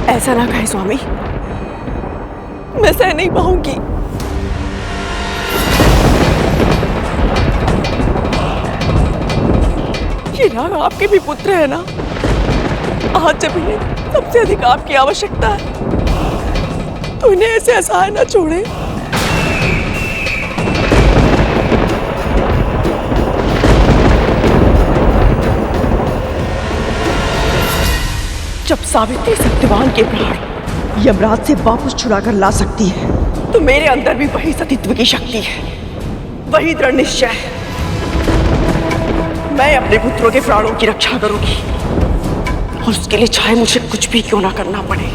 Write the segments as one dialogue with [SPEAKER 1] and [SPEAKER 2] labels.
[SPEAKER 1] ऐसा ना कहे स्वामी, मैं सह नहीं पाऊंगी। ये नाग आपके भी पुत्र है ना? आज जब इन्हें सबसे अधिक आपकी आवश्यकता है तो इन्हें ऐसे असहाय न छोड़े। जब सावित्री सत्यवान के प्राण यमराज से वापस छुड़ाकर ला सकती है तो मेरे अंदर भी वही सतीत्व की शक्ति है, वही दृढ़ निश्चय है। मैं अपने पुत्रों के प्राणों की रक्षा करूंगी और उसके लिए चाहे मुझे कुछ भी क्यों ना करना पड़े।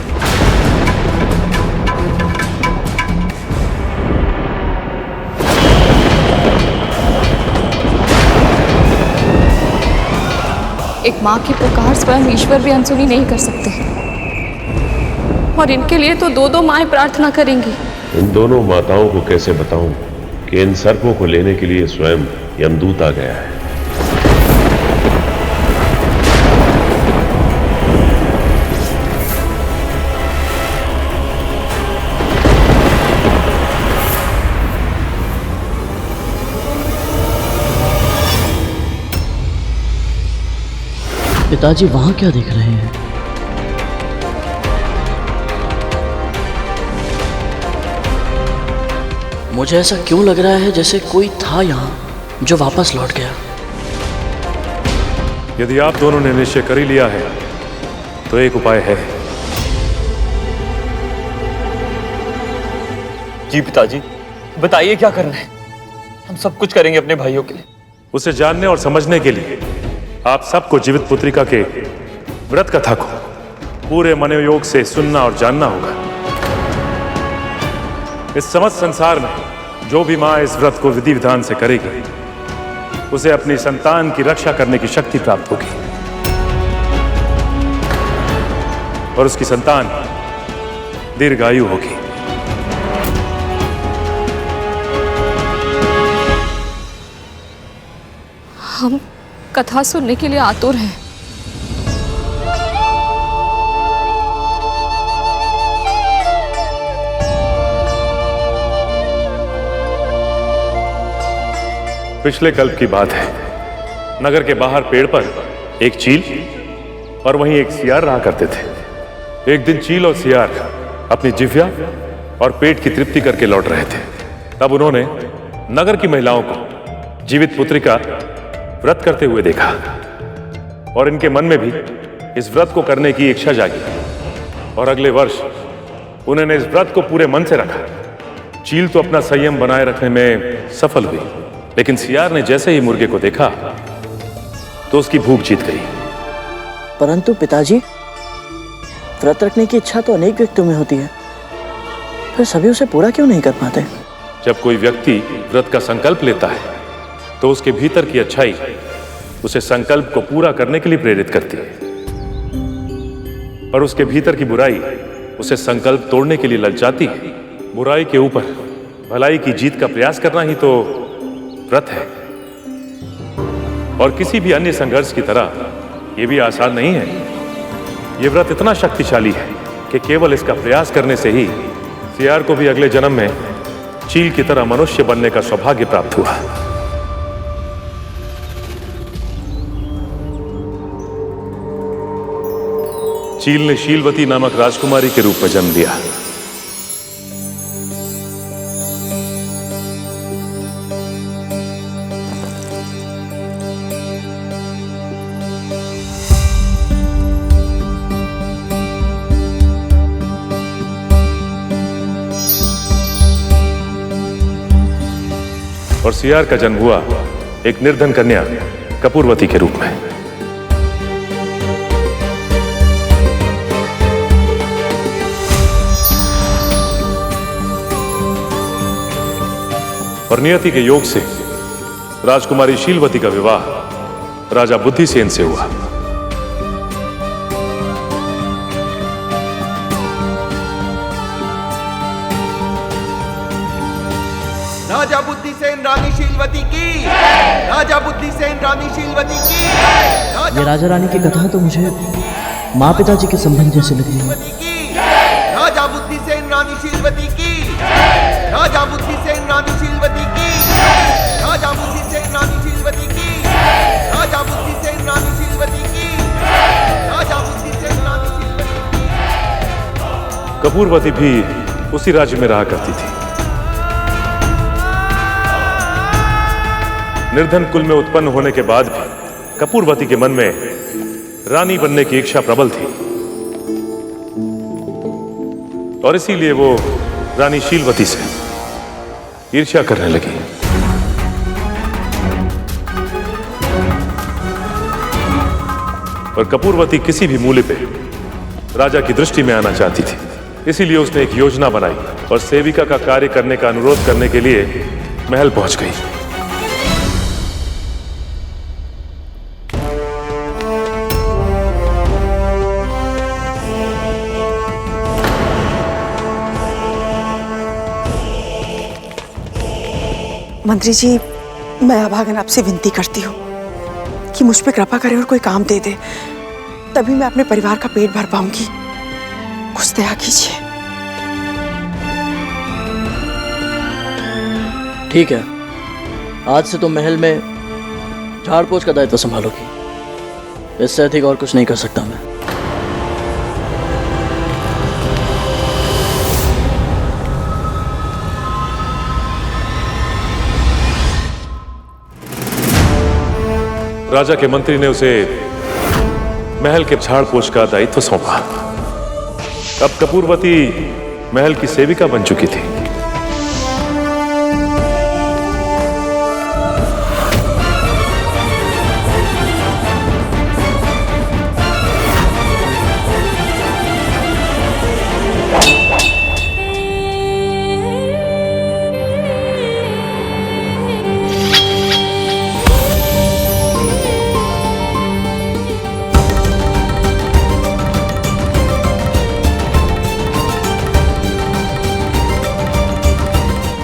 [SPEAKER 2] एक माँ की पुकार स्वयं ईश्वर भी अनसुनी नहीं कर सकते, और इनके लिए तो दो दो माएं प्रार्थना करेंगी।
[SPEAKER 3] इन दोनों माताओं को कैसे बताऊं कि इन सर्पों को लेने के लिए स्वयं यमदूत आ गया है।
[SPEAKER 4] पिताजी वहां क्या देख रहे हैं? मुझे ऐसा क्यों लग रहा है जैसे कोई था यहाँ जो वापस लौट गया।
[SPEAKER 5] यदि आप दोनों ने निश्चय कर ही लिया है तो एक उपाय है।
[SPEAKER 6] जी पिताजी, बताइए क्या करना है। हम सब कुछ करेंगे अपने भाइयों के लिए।
[SPEAKER 5] उसे जानने और समझने के लिए आप सबको जीवित पुत्रिका के व्रत कथा को पूरे मनोयोग से सुनना और जानना होगा। इस समस्त संसार में जो भी मां इस व्रत को विधि विधान से करेगी उसे अपनी संतान की रक्षा करने की शक्ति प्राप्त होगी और उसकी संतान दीर्घायु होगी।
[SPEAKER 2] हम कथा सुनने के लिए आतुर हैं।
[SPEAKER 5] पिछले कल्प की बात है। नगर के बाहर पेड़ पर एक चील और वहीं एक सियार रहा करते थे। एक दिन चील और सियार अपनी जिह्वा और पेट की तृप्ति करके लौट रहे थे। तब उन्होंने नगर की महिलाओं को जीवित पुत्रिका व्रत करते हुए देखा और इनके मन में भी इस व्रत को करने की इच्छा जागी और अगले वर्ष उन्होंने इस व्रत को पूरे मन से रखा। चील तो अपना संयम बनाए रखने में सफल हुई, लेकिन सियार ने जैसे ही मुर्गे को देखा तो उसकी भूख जीत गई।
[SPEAKER 4] परंतु पिताजी, व्रत रखने की इच्छा तो अनेक व्यक्तियों में होती है, फिर सभी उसे पूरा क्यों नहीं कर पाते?
[SPEAKER 5] जब कोई व्यक्ति व्रत का संकल्प लेता है तो उसके भीतर की अच्छाई उसे संकल्प को पूरा करने के लिए प्रेरित करती है और उसके भीतर की बुराई उसे संकल्प तोड़ने के लिए ललचाती है। बुराई के ऊपर भलाई की जीत का प्रयास करना ही तो व्रत है, और किसी भी अन्य संघर्ष की तरह यह भी आसान नहीं है। यह व्रत इतना शक्तिशाली है कि केवल इसका प्रयास करने से ही सियार को भी अगले जन्म में चील की तरह मनुष्य बनने का सौभाग्य प्राप्त हुआ। चील ने शीलवती नामक राजकुमारी के रूप में जन्म लिया। और सियार का जन्म हुआ एक निर्धन कन्या कपूरवती के रूप में। और नियति के योग से राजकुमारी शीलवती का विवाह राजा बुद्धिसेन से हुआ।
[SPEAKER 7] राजा बुद्धिसेन रानी शीलवती की, राजा बुद्धिसेन रानी शीलवती की।
[SPEAKER 4] ये राजा रानी की कथा तो मुझे माँ पिताजी के संबंध जैसे लग रही है।
[SPEAKER 7] राजा बुद्धि सेन रानी शीलवती की, राजा बुद्धि सेन रानी शीलवती की, राजा बुद्धि सेन रानी शीलवती की, राजा बुद्धि सेन रानी शीलवती की, राजा बुद्धि सेन रानी शीलवती की।
[SPEAKER 5] कपूरवती भी उसी राज्य में रहा करती थी। निर्धन कुल में उत्पन्न होने के बाद भी कपूरवती के मन में रानी बनने की इच्छा प्रबल थी और इसीलिए वो रानी शीलवती से ईर्ष्या करने लगी। और कपूरवती किसी भी मूल्य पे राजा की दृष्टि में आना चाहती थी, इसीलिए उसने एक योजना बनाई और सेविका का कार्य करने का अनुरोध करने के लिए महल पहुंच गई।
[SPEAKER 1] मंत्री जी, मैं अभागन आपसे विनती करती हूँ कि मुझ पे कृपा करे और कोई काम दे दे, तभी मैं अपने परिवार का पेट भर पाऊंगी। कुछ दया कीजिए।
[SPEAKER 4] ठीक है, आज से तुम महल में झाड़ पोछ का दायित्व संभालोगी। इससे अधिक और कुछ नहीं कर सकता मैं।
[SPEAKER 5] राजा के मंत्री ने उसे महल के झाड़ पोछ का दायित्व सौंपा। अब कपूरवती महल की सेविका बन चुकी थी।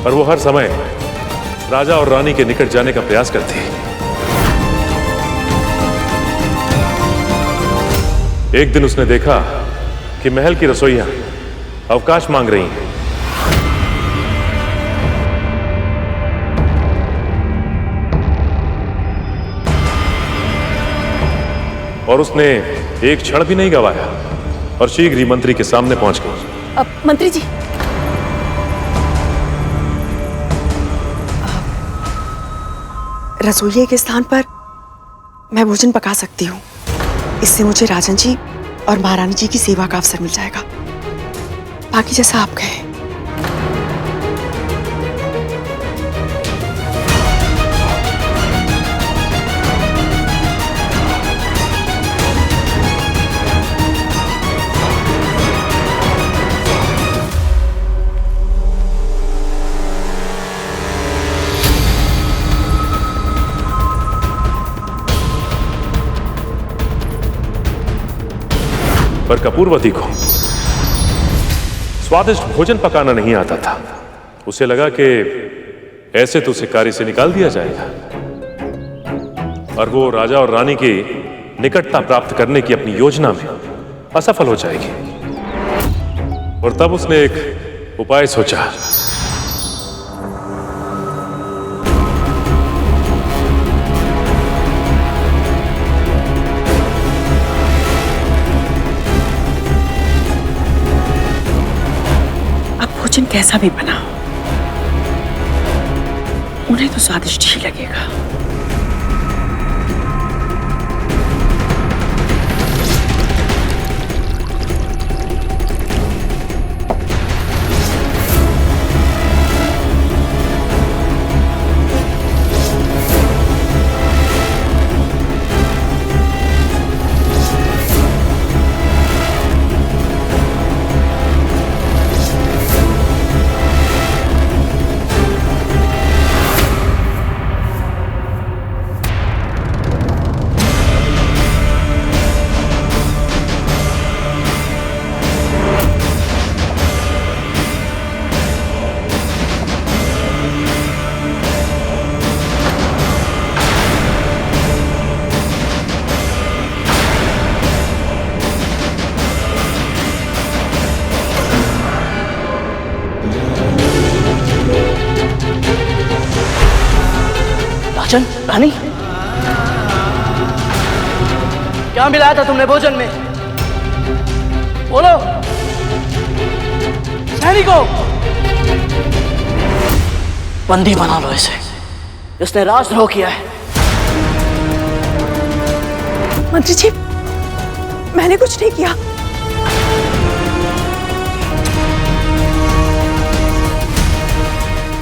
[SPEAKER 5] और वो हर समय राजा और रानी के निकट जाने का प्रयास करती। एक दिन उसने देखा कि महल की रसोइयां अवकाश मांग रही हैं। और उसने एक क्षण भी नहीं गवाया और शीघ्र ही मंत्री के सामने पहुंच गई।
[SPEAKER 2] अब मंत्री जी,
[SPEAKER 1] रसोइये के स्थान पर मैं भोजन पका सकती हूँ। इससे मुझे राजन जी और महारानी जी की सेवा का अवसर मिल जाएगा। बाकी जैसा आप कहें।
[SPEAKER 5] पर कपूरवती को स्वादिष्ट भोजन पकाना नहीं आता था। उसे लगा कि ऐसे तो उसे कार्य से निकाल दिया जाएगा और वो राजा और रानी की निकटता प्राप्त करने की अपनी योजना में असफल हो जाएगी। और तब उसने एक उपाय सोचा।
[SPEAKER 1] भोजन कैसा भी बना, उन्हें तो स्वादिष्ट ही लगेगा।
[SPEAKER 4] राजन, रानी, क्या मिलाया था तुमने भोजन में? बोलो सैनिकों, बंदी बना लो इसे, इसने राजद्रोह किया है।
[SPEAKER 1] मंत्री जी, मैंने कुछ नहीं किया।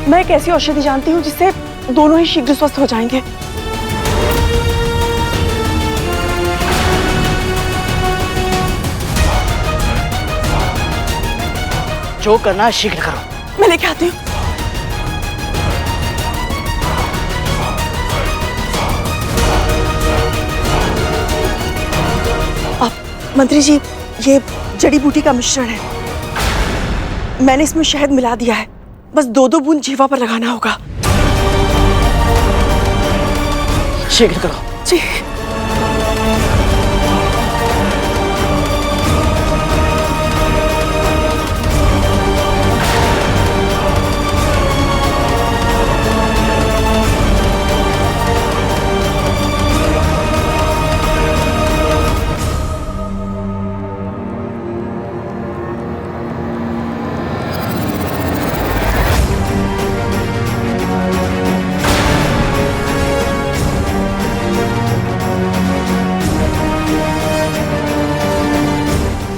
[SPEAKER 1] मैं एक ऐसी औषधि जानती हूँ जिससे दोनों ही शीघ्र स्वस्थ हो जाएंगे।
[SPEAKER 4] जो करना है शीघ्र करो।
[SPEAKER 1] मैं लेके आती हूँ। आप मंत्री जी, ये जड़ी बूटी का मिश्रण है। मैंने इसमें शहद मिला दिया है, बस 2-2 बूंद जीवा पर लगाना होगा।
[SPEAKER 4] शीघ्र करो।
[SPEAKER 1] जी।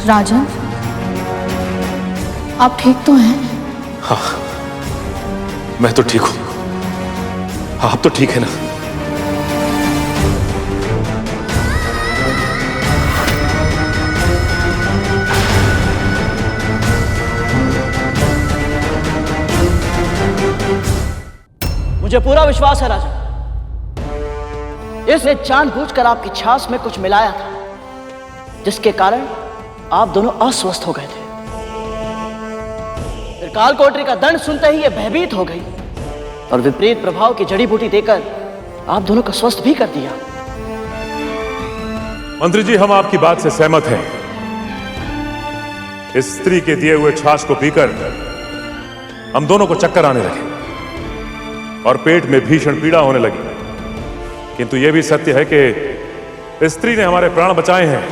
[SPEAKER 2] राजन, आप ठीक तो हैं?
[SPEAKER 5] हाँ, मैं तो ठीक हूं। आप तो ठीक है ना?
[SPEAKER 4] मुझे पूरा विश्वास है राजन, इसने जानबूझकर आपकी छाछ में कुछ मिलाया था, जिसके कारण आप दोनों अस्वस्थ हो गए थे। फिर काल कोठरी का दंड सुनते ही यह भयभीत हो गई और विपरीत प्रभाव की जड़ी बूटी देकर आप दोनों को स्वस्थ भी कर दिया।
[SPEAKER 5] मंत्री जी, हम आपकी बात से सहमत हैं। इस स्त्री के दिए हुए छाछ को पीकर हम दोनों को चक्कर आने लगे और पेट में भीषण पीड़ा होने लगी। किंतु यह भी सत्य है कि स्त्री ने हमारे प्राण बचाए हैं,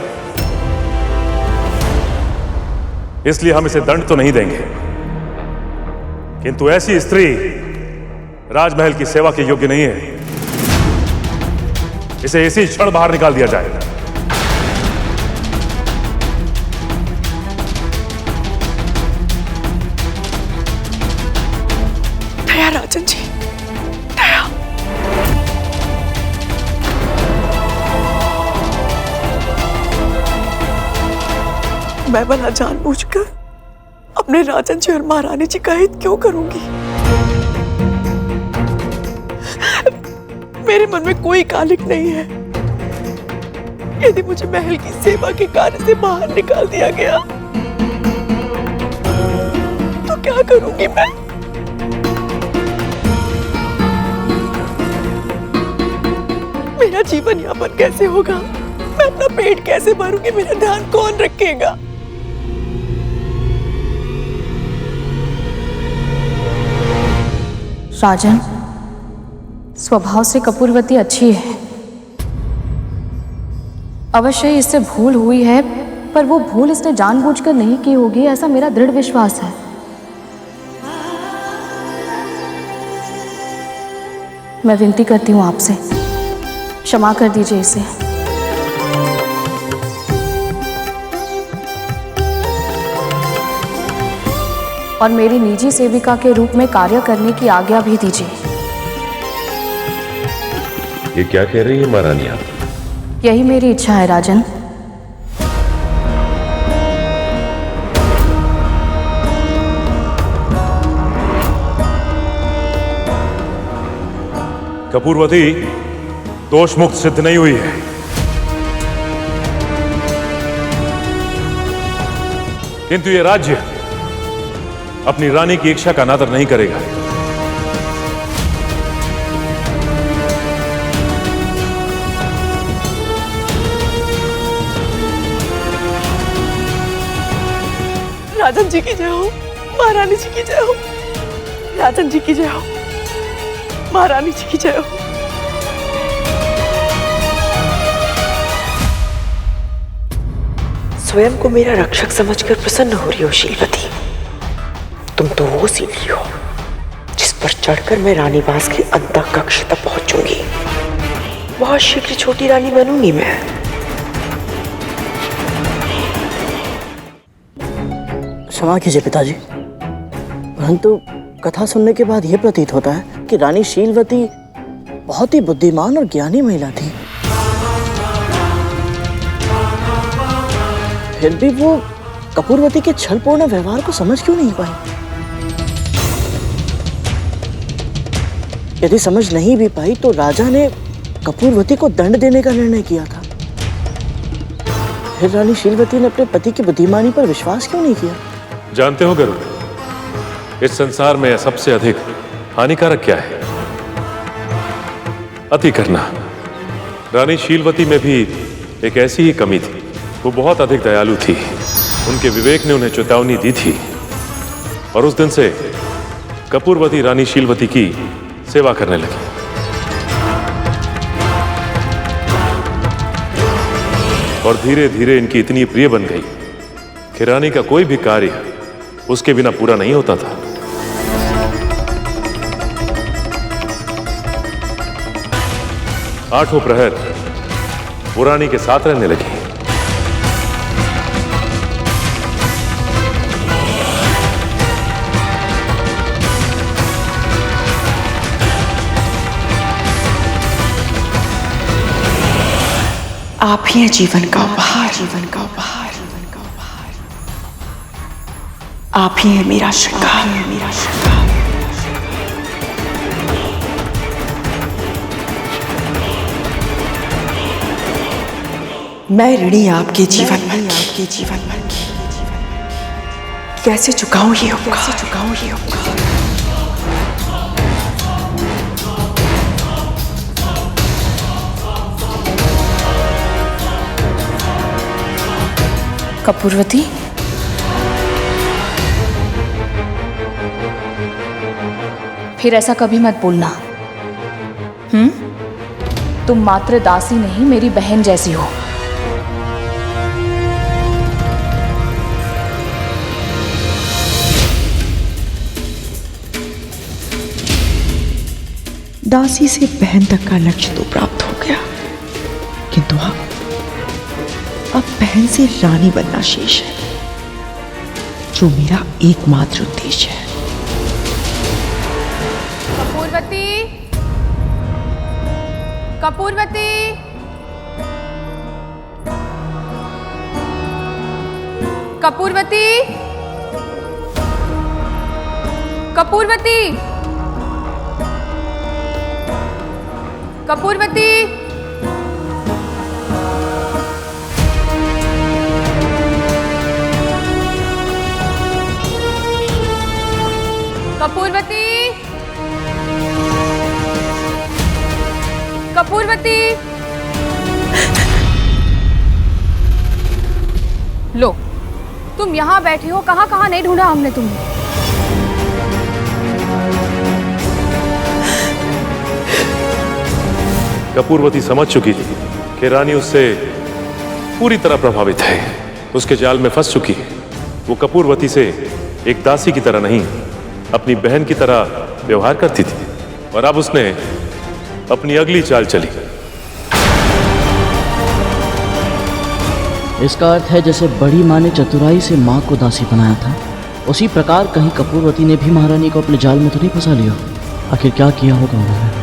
[SPEAKER 5] इसलिए हम इसे दंड तो नहीं देंगे। किंतु ऐसी स्त्री राजमहल की सेवा के योग्य नहीं है। इसे इसी क्षण बाहर निकाल दिया जाए।
[SPEAKER 1] दया राजन जी, दया। मैं भला जानबूझकर अपने राजन जी और महारानी जी का हित क्यों करूंगी? मेरे मन में कोई कालिक नहीं है। यदि मुझे महल की सेवा के कार्य से बाहर निकाल दिया गया तो क्या करूंगी मैं? मेरा जीवन यापन कैसे होगा? मैं अपना पेट कैसे भरूंगी? मेरा ध्यान कौन रखेगा?
[SPEAKER 2] राजन, स्वभाव से कपूरवती अच्छी है। अवश्य ही इससे भूल हुई है, पर वो भूल इसने जानबूझकर नहीं की होगी, ऐसा मेरा दृढ़ विश्वास है। मैं विनती करती हूँ आपसे, क्षमा कर दीजिए इसे। और मेरी निजी सेविका के रूप में कार्य करने की आज्ञा भी दीजिए।
[SPEAKER 3] ये क्या कह रही है महारानी आप?
[SPEAKER 2] यही मेरी इच्छा है राजन।
[SPEAKER 5] कपूरवती दोष मुक्त सिद्ध नहीं हुई है। किंतु यह राज्य अपनी रानी की इच्छा का अनादर नहीं करेगा।
[SPEAKER 1] राजन जी की जय हो, महारानी जी की जय हो। राजन जी की जय हो, महारानी जी की जय हो। स्वयं को मेरा रक्षक समझकर प्रसन्न हो रही हो शीलवती। तुम तो वो सीढ़ी हो जिस पर चढ़कर मैं रानीवास के अंतः कक्ष तक पहुंचूंगी। बहुत शीघ्र छोटी रानी बनूंगी मैं।
[SPEAKER 4] क्षमा कीजिए पिताजी, परंतु कथा सुनने के बाद यह प्रतीत होता है कि रानी शीलवती बहुत ही बुद्धिमान और ज्ञानी महिला थी। फिर भी वो कपूरवती के छलपूर्ण व्यवहार को समझ क्यों नहीं पाई? यदि समझ नहीं भी पाई तो राजा ने कपूरवती को दंड देने का निर्णय किया था। फिर रानी शीलवती ने अपने पति की बुद्धिमानी पर विश्वास क्यों नहीं किया?
[SPEAKER 5] जानते हो गरुड़, इस संसार में सबसे अधिक हानिकारक क्या है? अति करना। रानी शीलवती में भी एक ऐसी ही कमी थी। वो बहुत अधिक दयालु थी। उनके विवेक ने उन्हें चेतावनी दी थी और उस दिन से कपूरवती रानी शीलवती की सेवा करने लगी। और धीरे धीरे इनकी इतनी प्रिय बन गई कि रानी का कोई भी कार्य उसके बिना पूरा नहीं होता था। आठों प्रहर वो रानी के साथ रहने लगी।
[SPEAKER 1] आप ही हैं जीवन का उपहार, जीवन का उपहार। आप ही हैं मेरा श्रृंगार, मेरा श्रृंगार। मैं ऋणी आपके जीवन भर की। कैसे चुकाऊं ये उपकार, कैसे चुकाऊं ये उपकार।
[SPEAKER 2] कपूरवती, फिर ऐसा कभी मत बोलना। तुम मात्र दासी नहीं, मेरी बहन जैसी हो।
[SPEAKER 1] दासी से बहन तक का लक्ष्य तो प्राप्त हो गया, किंतु अब बहन से रानी बनना शेष है, जो मेरा एकमात्र उद्देश्य है।
[SPEAKER 2] कपूरवती, कपूरवती, कपूरवती, कपूरवती, कपूरवती, कपूरवती, कपूरवती। लो, तुम यहां बैठी हो, कहां कहां नहीं ढूंढा हमने तुम्हें।
[SPEAKER 5] कपूरवती समझ चुकी थी कि रानी उससे पूरी तरह प्रभावित है, उसके जाल में फंस चुकी है। वो कपूरवती से एक दासी की तरह नहीं, अपनी बहन की तरह व्यवहार करती थी और अब उसने अपनी अगली चाल चली।
[SPEAKER 4] इसका अर्थ है जैसे बड़ी माँ ने चतुराई से माँ को दासी बनाया था, उसी प्रकार कहीं कपूरवती ने भी महारानी को अपने जाल में तो नहीं फंसा लिया। आखिर क्या किया होगा उन्होंने?